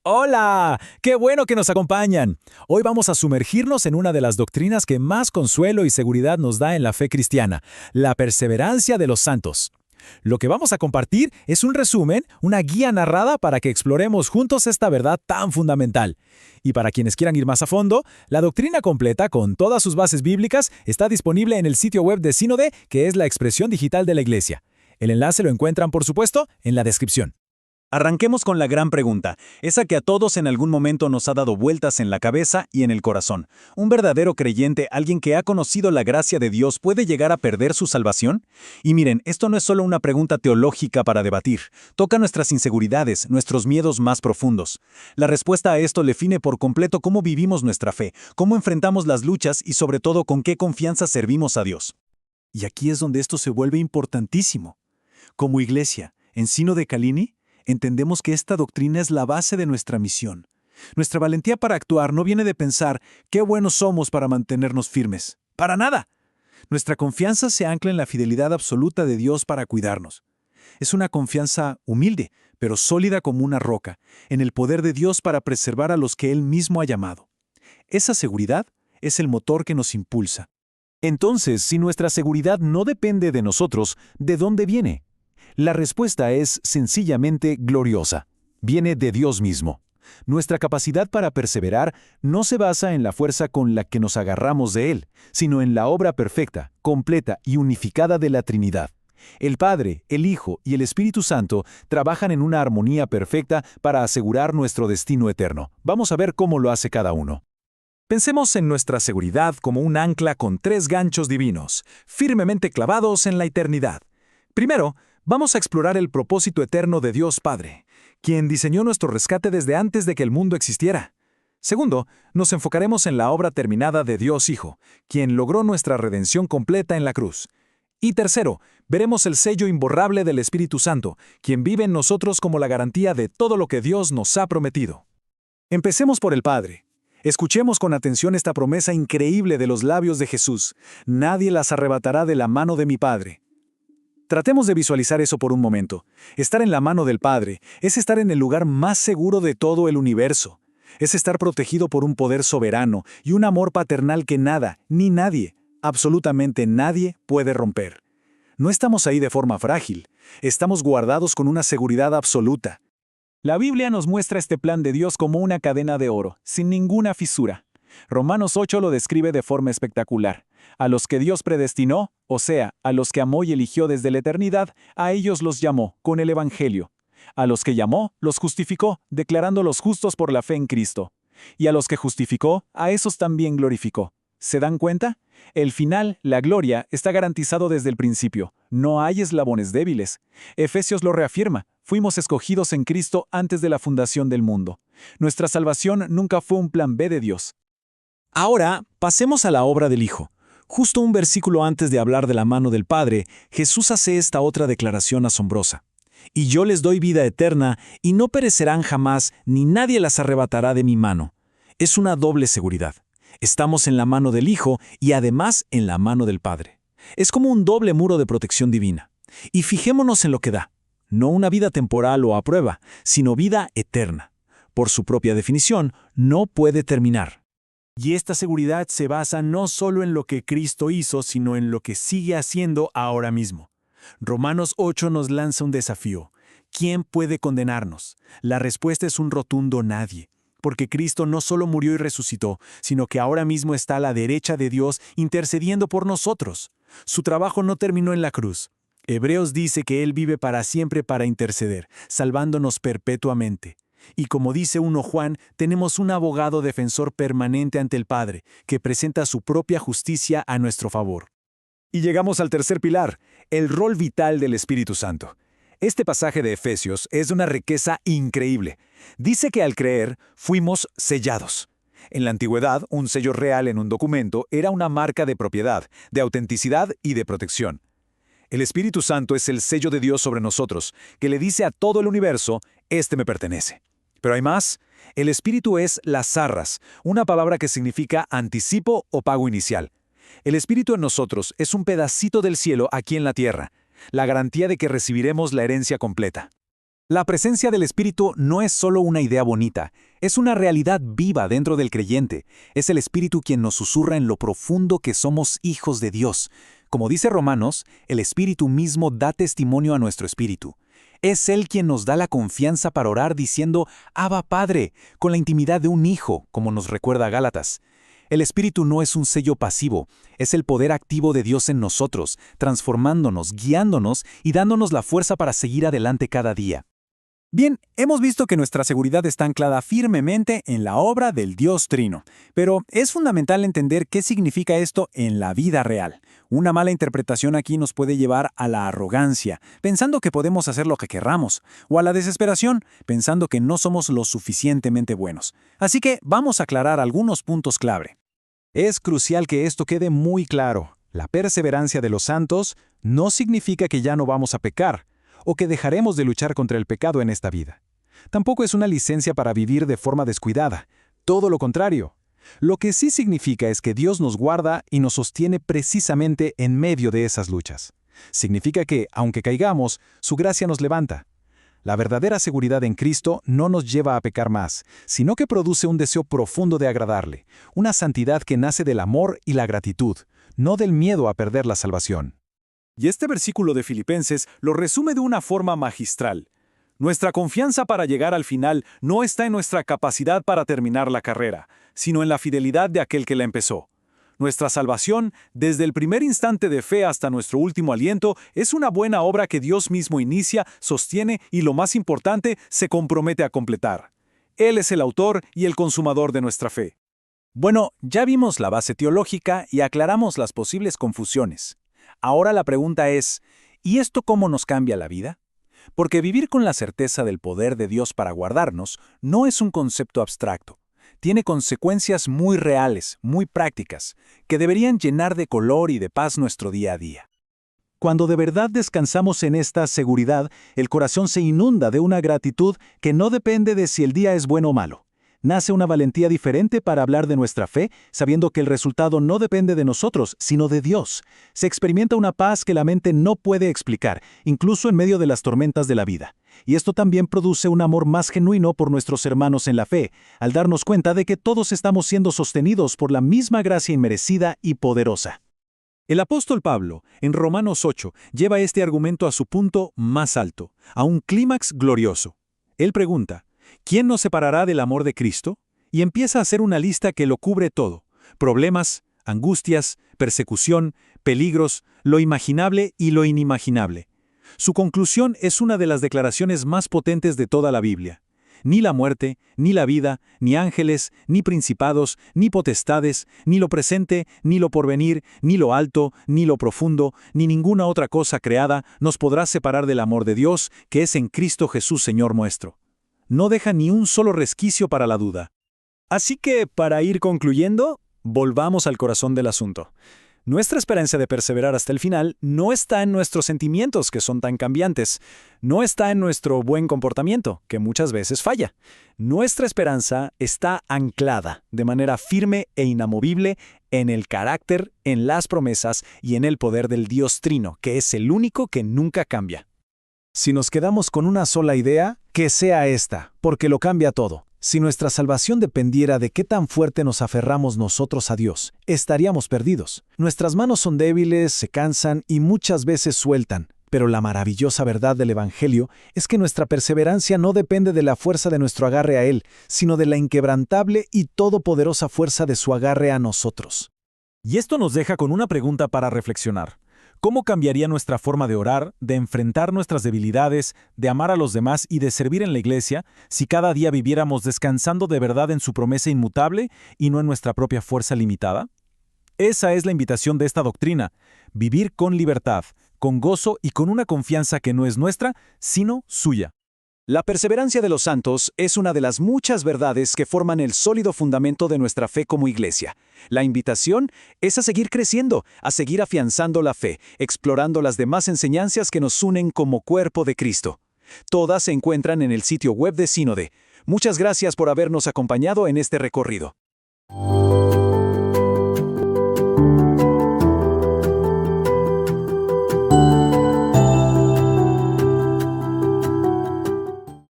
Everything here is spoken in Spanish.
Hola, qué bueno que nos acompañan. Hoy vamos a sumergirnos en una de las doctrinas que más consuelo y seguridad nos da en la fe cristiana, la perseverancia de los santos. Lo que vamos a compartir es un resumen, una guía narrada para que exploremos juntos esta verdad tan fundamental. Y para quienes quieran ir más a fondo, la doctrina completa con todas sus bases bíblicas está disponible en el sitio web de Sínode, que es la expresión digital de la Iglesia. El enlace lo encuentran, por supuesto, en la descripción. Arranquemos con la gran pregunta, esa que a todos en algún momento nos ha dado vueltas en la cabeza y en el corazón. ¿Un verdadero creyente, alguien que ha conocido la gracia de Dios, puede llegar a perder su salvación? Y miren, esto no es solo una pregunta teológica para debatir, toca nuestras inseguridades, nuestros miedos más profundos. La respuesta a esto define por completo cómo vivimos nuestra fe, cómo enfrentamos las luchas y sobre todo con qué confianza servimos a Dios. Y aquí es donde esto se vuelve importantísimo. Como iglesia, en Sínode Calini, entendemos que esta doctrina es la base de nuestra misión. Nuestra valentía para actuar no viene de pensar qué buenos somos para mantenernos firmes. ¡Para nada! Nuestra confianza se ancla en la fidelidad absoluta de Dios para cuidarnos. Es una confianza humilde, pero sólida como una roca, en el poder de Dios para preservar a los que Él mismo ha llamado. Esa seguridad es el motor que nos impulsa. Entonces, si nuestra seguridad no depende de nosotros, ¿de dónde viene? La respuesta es sencillamente gloriosa. Viene de Dios mismo. Nuestra capacidad para perseverar no se basa en la fuerza con la que nos agarramos de Él, sino en la obra perfecta, completa y unificada de la Trinidad. El Padre, el Hijo y el Espíritu Santo trabajan en una armonía perfecta para asegurar nuestro destino eterno. Vamos a ver cómo lo hace cada uno. Pensemos en nuestra seguridad como un ancla con 3 ganchos divinos, firmemente clavados en la eternidad. Primero, vamos a explorar el propósito eterno de Dios Padre, quien diseñó nuestro rescate desde antes de que el mundo existiera. Segundo, nos enfocaremos en la obra terminada de Dios Hijo, quien logró nuestra redención completa en la cruz. Y tercero, veremos el sello imborrable del Espíritu Santo, quien vive en nosotros como la garantía de todo lo que Dios nos ha prometido. Empecemos por el Padre. Escuchemos con atención esta promesa increíble de los labios de Jesús: nadie las arrebatará de la mano de mi Padre. Tratemos de visualizar eso por un momento. Estar en la mano del Padre es estar en el lugar más seguro de todo el universo. Es estar protegido por un poder soberano y un amor paternal que nada, ni nadie, absolutamente nadie, puede romper. No estamos ahí de forma frágil. Estamos guardados con una seguridad absoluta. La Biblia nos muestra este plan de Dios como una cadena de oro, sin ninguna fisura. Romanos 8 lo describe de forma espectacular. A los que Dios predestinó, o sea, a los que amó y eligió desde la eternidad, a ellos los llamó con el Evangelio. A los que llamó, los justificó, declarándolos justos por la fe en Cristo. Y a los que justificó, a esos también glorificó. ¿Se dan cuenta? El final, la gloria, está garantizado desde el principio. No hay eslabones débiles. Efesios lo reafirma. Fuimos escogidos en Cristo antes de la fundación del mundo. Nuestra salvación nunca fue un plan B de Dios. Ahora, pasemos a la obra del Hijo. Justo un versículo antes de hablar de la mano del Padre, Jesús hace esta otra declaración asombrosa. Y yo les doy vida eterna, y no perecerán jamás, ni nadie las arrebatará de mi mano. Es una doble seguridad. Estamos en la mano del Hijo y además en la mano del Padre. Es como un doble muro de protección divina. Y fijémonos en lo que da. No una vida temporal o a prueba, sino vida eterna. Por su propia definición, no puede terminar. Y esta seguridad se basa no solo en lo que Cristo hizo, sino en lo que sigue haciendo ahora mismo. Romanos 8 nos lanza un desafío. ¿Quién puede condenarnos? La respuesta es un rotundo nadie. Porque Cristo no solo murió y resucitó, sino que ahora mismo está a la derecha de Dios intercediendo por nosotros. Su trabajo no terminó en la cruz. Hebreos dice que Él vive para siempre para interceder, salvándonos perpetuamente. Y como dice 1 Juan, tenemos un abogado defensor permanente ante el Padre, que presenta su propia justicia a nuestro favor. Y llegamos al tercer pilar, el rol vital del Espíritu Santo. Este pasaje de Efesios es de una riqueza increíble. Dice que al creer, fuimos sellados. En la antigüedad, un sello real en un documento era una marca de propiedad, de autenticidad y de protección. El Espíritu Santo es el sello de Dios sobre nosotros, que le dice a todo el universo: este me pertenece. Pero hay más. El Espíritu es las arras, una palabra que significa anticipo o pago inicial. El Espíritu en nosotros es un pedacito del cielo aquí en la tierra, la garantía de que recibiremos la herencia completa. La presencia del Espíritu no es solo una idea bonita, es una realidad viva dentro del creyente. Es el Espíritu quien nos susurra en lo profundo que somos hijos de Dios. Como dice Romanos, el Espíritu mismo da testimonio a nuestro espíritu. Es Él quien nos da la confianza para orar diciendo, Abba Padre, con la intimidad de un hijo, como nos recuerda Gálatas. El Espíritu no es un sello pasivo, es el poder activo de Dios en nosotros, transformándonos, guiándonos y dándonos la fuerza para seguir adelante cada día. Bien, hemos visto que nuestra seguridad está anclada firmemente en la obra del Dios Trino, pero es fundamental entender qué significa esto en la vida real. Una mala interpretación aquí nos puede llevar a la arrogancia, pensando que podemos hacer lo que querramos, o a la desesperación, pensando que no somos lo suficientemente buenos. Así que vamos a aclarar algunos puntos clave. Es crucial que esto quede muy claro. La perseverancia de los santos no significa que ya no vamos a pecar, o que dejaremos de luchar contra el pecado en esta vida. Tampoco es una licencia para vivir de forma descuidada. Todo lo contrario. Lo que sí significa es que Dios nos guarda y nos sostiene precisamente en medio de esas luchas. Significa que, aunque caigamos, su gracia nos levanta. La verdadera seguridad en Cristo no nos lleva a pecar más, sino que produce un deseo profundo de agradarle, una santidad que nace del amor y la gratitud, no del miedo a perder la salvación. Y este versículo de Filipenses lo resume de una forma magistral. Nuestra confianza para llegar al final no está en nuestra capacidad para terminar la carrera, sino en la fidelidad de aquel que la empezó. Nuestra salvación, desde el primer instante de fe hasta nuestro último aliento, es una buena obra que Dios mismo inicia, sostiene y, lo más importante, se compromete a completar. Él es el autor y el consumador de nuestra fe. Bueno, ya vimos la base teológica y aclaramos las posibles confusiones. Ahora la pregunta es, ¿y esto cómo nos cambia la vida? Porque vivir con la certeza del poder de Dios para guardarnos no es un concepto abstracto. Tiene consecuencias muy reales, muy prácticas, que deberían llenar de color y de paz nuestro día a día. Cuando de verdad descansamos en esta seguridad, el corazón se inunda de una gratitud que no depende de si el día es bueno o malo. Nace una valentía diferente para hablar de nuestra fe, sabiendo que el resultado no depende de nosotros, sino de Dios. Se experimenta una paz que la mente no puede explicar, incluso en medio de las tormentas de la vida. Y esto también produce un amor más genuino por nuestros hermanos en la fe, al darnos cuenta de que todos estamos siendo sostenidos por la misma gracia inmerecida y poderosa. El apóstol Pablo, en Romanos 8, lleva este argumento a su punto más alto, a un clímax glorioso. Él pregunta, ¿quién nos separará del amor de Cristo? Y empieza a hacer una lista que lo cubre todo. Problemas, angustias, persecución, peligros, lo imaginable y lo inimaginable. Su conclusión es una de las declaraciones más potentes de toda la Biblia. Ni la muerte, ni la vida, ni ángeles, ni principados, ni potestades, ni lo presente, ni lo porvenir, ni lo alto, ni lo profundo, ni ninguna otra cosa creada nos podrá separar del amor de Dios, que es en Cristo Jesús Señor nuestro. No deja ni un solo resquicio para la duda. Así que, para ir concluyendo, volvamos al corazón del asunto. Nuestra esperanza de perseverar hasta el final no está en nuestros sentimientos, que son tan cambiantes. No está en nuestro buen comportamiento, que muchas veces falla. Nuestra esperanza está anclada de manera firme e inamovible en el carácter, en las promesas y en el poder del Dios Trino, que es el único que nunca cambia. Si nos quedamos con una sola idea, que sea esta, porque lo cambia todo. Si nuestra salvación dependiera de qué tan fuerte nos aferramos nosotros a Dios, estaríamos perdidos. Nuestras manos son débiles, se cansan y muchas veces sueltan. Pero la maravillosa verdad del Evangelio es que nuestra perseverancia no depende de la fuerza de nuestro agarre a Él, sino de la inquebrantable y todopoderosa fuerza de su agarre a nosotros. Y esto nos deja con una pregunta para reflexionar. ¿Cómo cambiaría nuestra forma de orar, de enfrentar nuestras debilidades, de amar a los demás y de servir en la iglesia si cada día viviéramos descansando de verdad en su promesa inmutable y no en nuestra propia fuerza limitada? Esa es la invitación de esta doctrina, vivir con libertad, con gozo y con una confianza que no es nuestra, sino suya. La perseverancia de los santos es una de las muchas verdades que forman el sólido fundamento de nuestra fe como iglesia. La invitación es a seguir creciendo, a seguir afianzando la fe, explorando las demás enseñanzas que nos unen como cuerpo de Cristo. Todas se encuentran en el sitio web de Sínode. Muchas gracias por habernos acompañado en este recorrido.